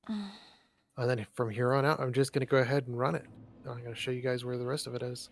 And then from here on out, I'm just going to go ahead and run it. I'm going to show you guys where the rest of it is.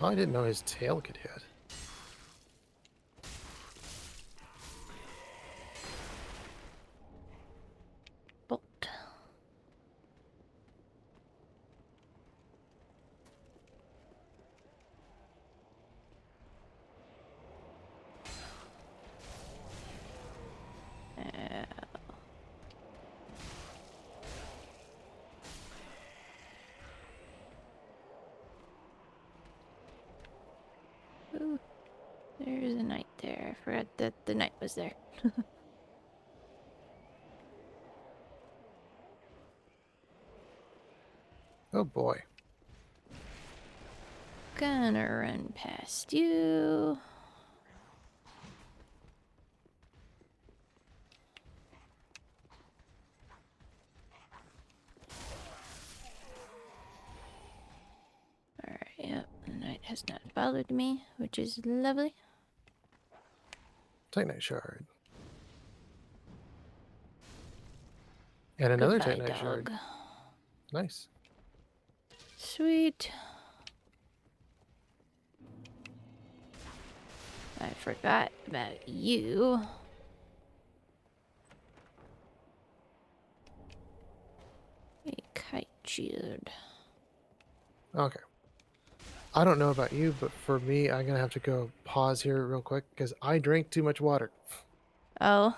Oh, I didn't know his tail could hit. Bolt. Ooh, there's a knight there. I forgot that the knight was there. Oh boy. Gonna run past you. Alright, yep, the knight has not followed me, which is lovely. Titanite shard. And another Goodbye, Titanite shard. dog. Nice. Sweet. I forgot about you. A kite shield. Okay. I don't know about you, but for me, I'm going to have to go pause here real quick because I drank too much water. Oh.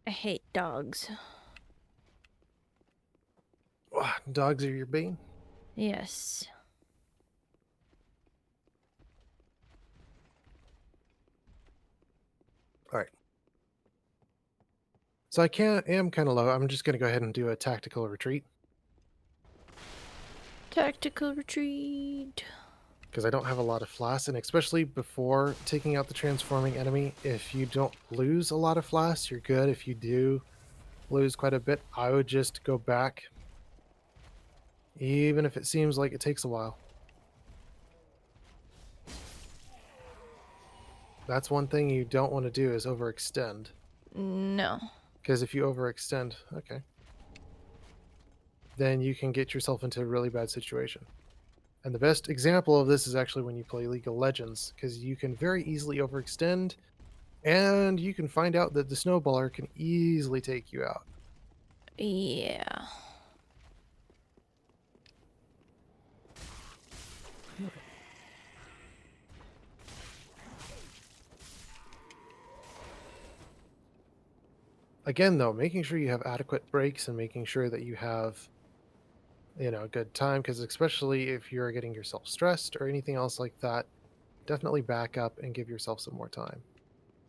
I hate dogs. Dogs are your bane? Yes. All right. So I am kind of low. I'm just going to go ahead and do a tactical retreat Tactical retreat. because I don't have a lot of flasks, and especially before taking out the transforming enemy, if you don't lose a lot of flasks, you're good. If you do lose quite a bit, I would just go back, even if it seems like it takes a while. That's one thing you don't want to do is overextend. No. Because if you overextend, okay, then you can get yourself into a really bad situation. And the best example of this is actually when you play League of Legends, because you can very easily overextend, and you can find out that the snowballer can easily take you out. Yeah. Again, though, making sure you have adequate breaks and making sure that you have, a good time, because especially if you're getting yourself stressed or anything else like that, definitely back up and give yourself some more time.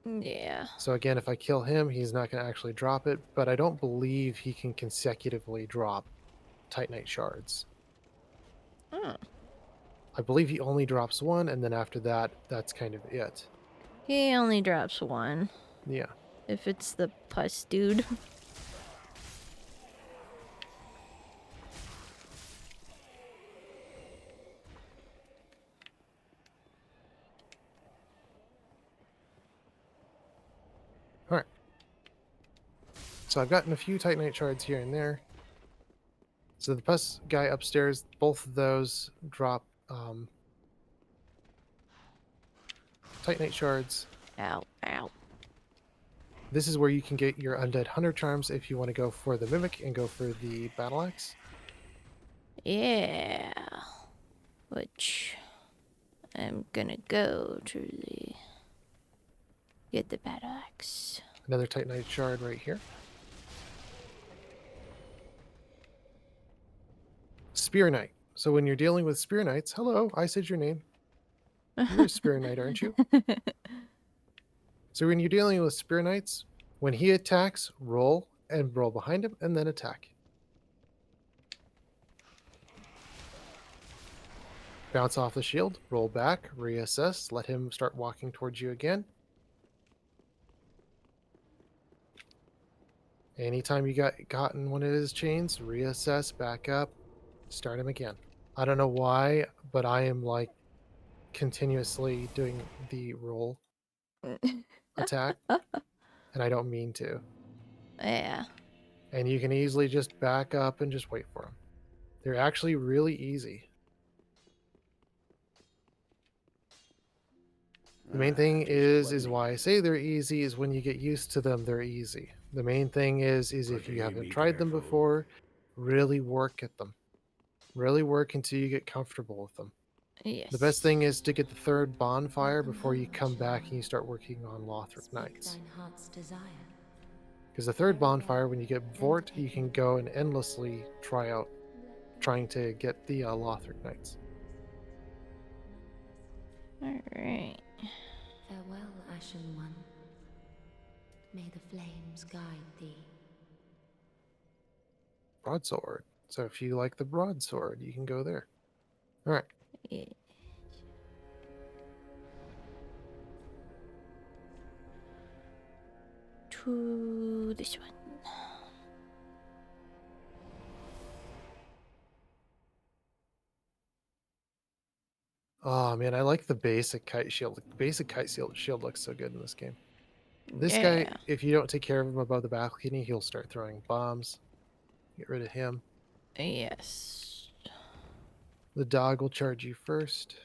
Yeah. So again, if I kill him, he's not going to actually drop it, but I don't believe he can consecutively drop Titanite shards. Oh. I believe he only drops one, and then after that, that's kind of it. He only drops one. Yeah. If it's the pus dude. All right. So I've gotten a few Titanite shards here and there. So the pus guy upstairs, both of those drop Titanite shards. Ow, ow. This is where you can get your Undead Hunter Charms if you want to go for the Mimic and go for the Battle Axe. Yeah. Which I'm gonna go to the get the battle axe. Another Titanite shard right here. Spear Knight. So when you're dealing with Spear Knights, hello, I said your name. You're a Spear Knight, aren't you? So when you're dealing with Spear Knights, when he attacks, roll and roll behind him and then attack. Bounce off the shield, roll back, reassess, let him start walking towards you again. Anytime you gotten one of his chains, reassess, back up, start him again. I don't know why, but I am like continuously doing the roll attack, and I don't mean to. Yeah. And you can easily just back up and just wait for them. They're actually really easy. The main thing is why I say they're easy is when you get used to them, they're easy. The main thing is if you haven't tried them before, really work at them. Really work until you get comfortable with them. Yes. The best thing is to get the third bonfire before you come back and you start working on Lothric Knights. Because the third bonfire, when you get Vort, you can go and endlessly trying to get the Lothric Knights. Alright. Farewell, Ashen One. May the flames guide thee. Broadsword. So if you like the broadsword, you can go there. All right. Yeah. To this one. Oh man, I like the basic kite shield. The basic kite shield looks so good in this game. This Yeah. guy, if you don't take care of him above the balcony, he'll start throwing bombs. Get rid of him. Yes. The dog will charge you first.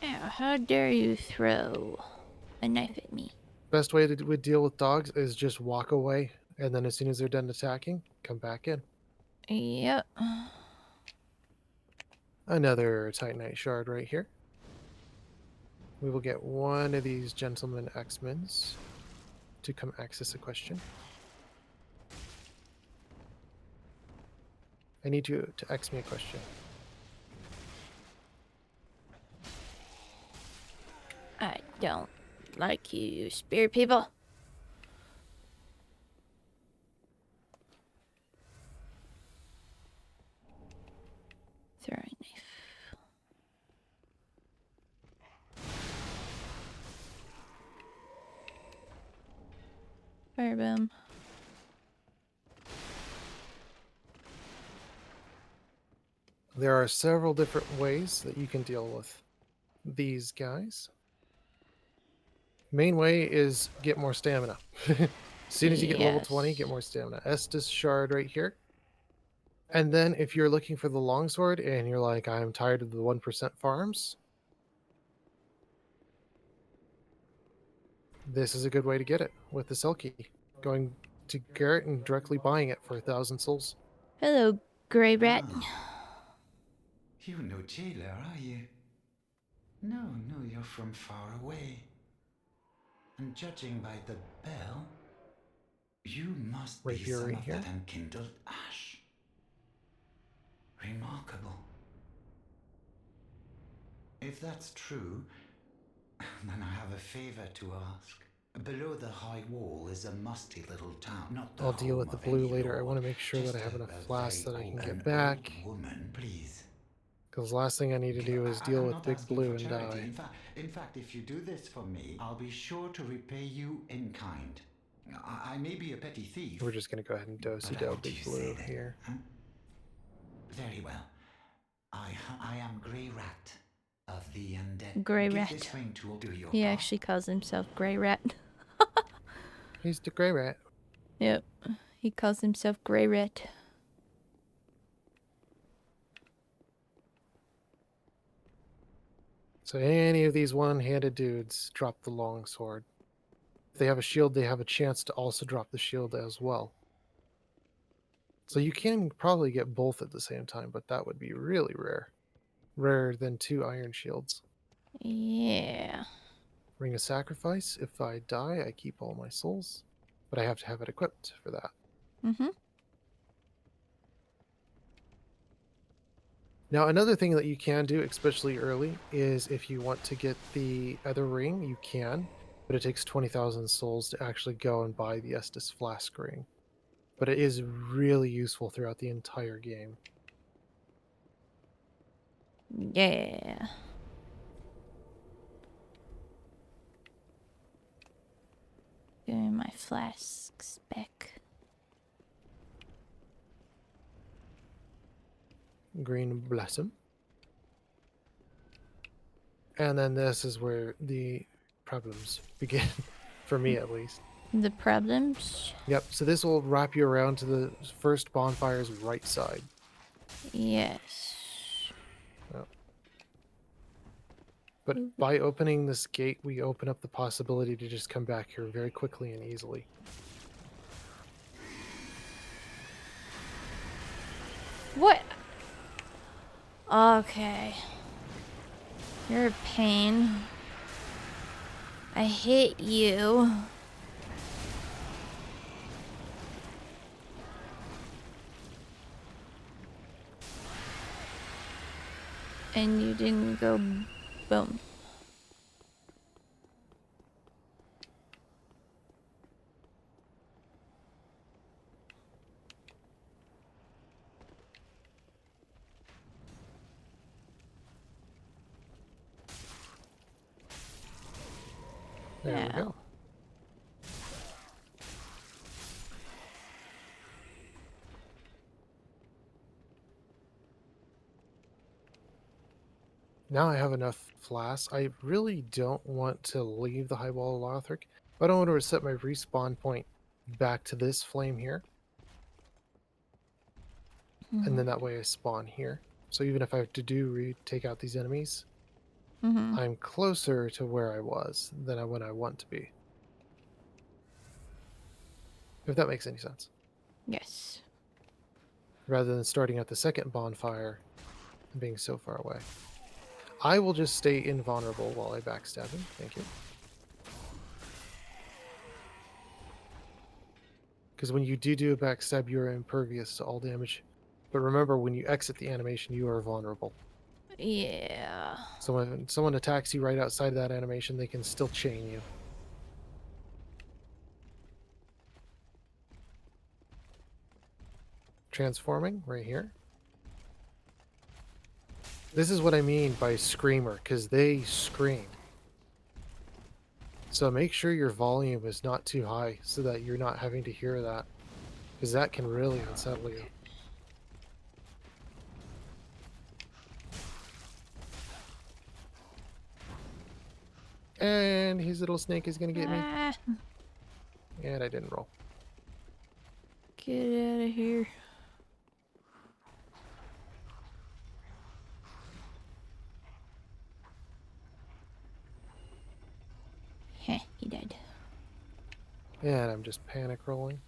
Ow, how dare you throw a knife at me? Best way to deal with dogs is just walk away, and then as soon as they're done attacking, come back in. Yep. Another Titanite shard right here. We will get one of these gentlemen X-Men's to come access a question. I need you to X me a question. I don't like you, spirit people. Throwing knife. Firebomb. There are several different ways that you can deal with these guys. Main way is get more stamina. As soon as you get level 20, get more stamina. Estus shard right here. And then if you're looking for the longsword and you're like, I'm tired of the 1% farms, this is a good way to get it with the Selkie. Going to Garrett and directly buying it for 1,000 souls. Hello, Grey Rat. You no jailer, are you? No, you're from far away. And judging by the bell, you must be Rapier some right of here. that enkindled ash. Remarkable. If that's true, then I have a favor to ask. Below the high wall is a musty little town, not the I'll deal home with the of blue any later. I lord, want to make sure that just I have enough a flasks very that I can old, get an back. old woman, please. Because the last thing I need to do is deal I'm with not Big asking Blue for and charity. die. In fact, if you do this for me, I'll be sure to repay you in kind. I may be a petty thief, We're just going to go ahead and but do what do you Big say Blue then? here. Huh? Very well. I am Grey Rat of the Undead. Grey Give Rat. this ring tool to your He paw. actually calls himself Grey Rat. He's the Grey Rat. Yep. He calls himself Grey Rat. So any of these one-handed dudes drop the long sword. If they have a shield, they have a chance to also drop the shield as well. So you can probably get both at the same time, but that would be really rare. Rarer than 2 iron shields. Yeah. Ring of Sacrifice. If I die, I keep all my souls. But I have to have it equipped for that. Mm-hmm. Now, another thing that you can do, especially early, is if you want to get the other ring, you can. But it takes 20,000 souls to actually go and buy the Estus Flask ring. But it is really useful throughout the entire game. Yeah. Give me my flasks back. Green Blossom. And then this is where the problems begin, for me at least. The problems? Yep, so this will wrap you around to the first bonfire's right side. Yes. Yep. But by opening this gate, we open up the possibility to just come back here very quickly and easily. What? Okay. You're a pain. I hate you. And you didn't go boom. There Yeah. we go. Now I have enough flasks. I really don't want to leave the High Wall of Lothric, but I want to set my respawn point back to this flame here, and then that way I spawn here. So even if I have to take out these enemies, Mm-hmm. I'm closer to where I was than when I want to be. If that makes any sense. Yes. Rather than starting at the second bonfire and being so far away. I will just stay invulnerable while I backstab him. Thank you. Because when you do a backstab, you are impervious to all damage. But remember, when you exit the animation, you are vulnerable. Yeah. So when someone attacks you right outside of that animation, they can still chain you. Transforming right here. This is what I mean by screamer, because they scream. So make sure your volume is not too high so that you're not having to hear that, because that can really unsettle you. And his little snake is going to get me. Ah, And I didn't roll. get out of here. Heh, he died. And I'm just panic rolling.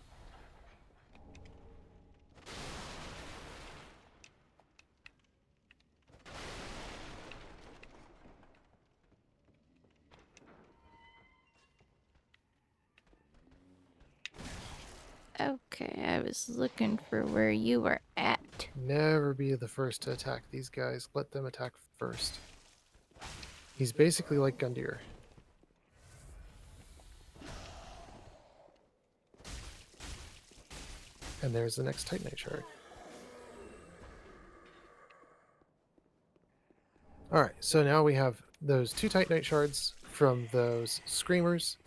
Okay, I was looking for where you were at. Never be the first to attack these guys. Let them attack first. He's basically like Gundyr. And there's the next Titanite shard. Alright, so now we have those 2 Titanite shards from those Screamers.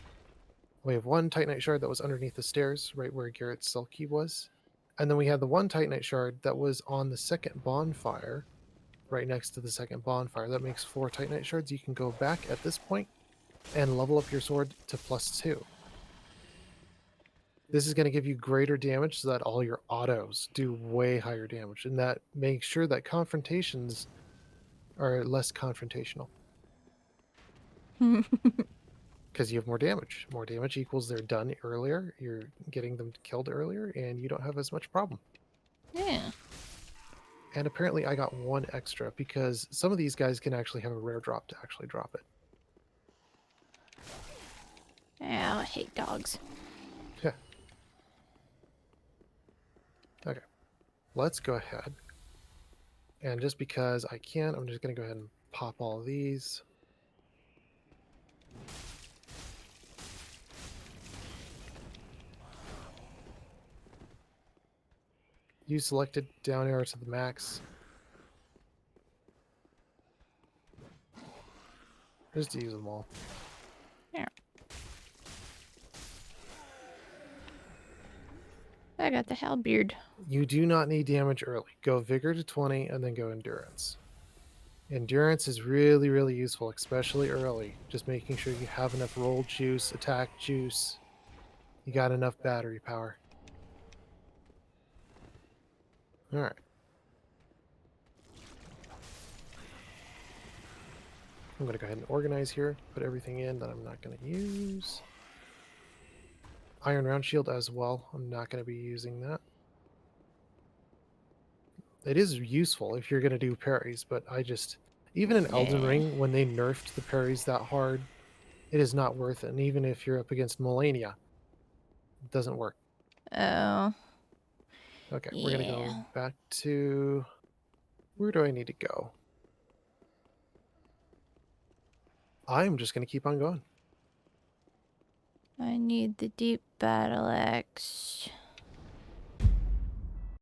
We have 1 Titanite shard that was underneath the stairs, right where Garrett's Selkie was. And then we had the 1 Titanite shard that was on the second bonfire, right next to the second bonfire. That makes 4 Titanite shards. You can go back at this point and level up your sword to +2. This is going to give you greater damage so that all your autos do way higher damage. And that makes sure that confrontations are less confrontational. Because you have more damage. More damage equals they're done earlier, you're getting them killed earlier, and you don't have as much problem. Yeah. And apparently I got 1 extra because some of these guys can actually have a rare drop to actually drop it. Yeah, I hate dogs. Yeah. Okay. Let's go ahead. And just because I can, I'm just going to go ahead and pop all of these. Use selected down arrow to the max. Just to use them all. Yeah. I got the halberd. You do not need damage early. Go Vigor to 20 and then go Endurance. Endurance is really, really useful, especially early. Just making sure you have enough roll juice, attack juice. You got enough battery power. Alright. I'm going to go ahead and organize here. Put everything in that I'm not going to use. Iron Round Shield as well. I'm not going to be using that. It is useful if you're going to do parries, but I just... Even in Elden Yeah. Ring, when they nerfed the parries that hard, it is not worth it. And even if you're up against Melania, it doesn't work. Oh. Okay, we're going to go Yeah. back to... Where do I need to go? I'm just going to keep on going. I need the deep battle axe.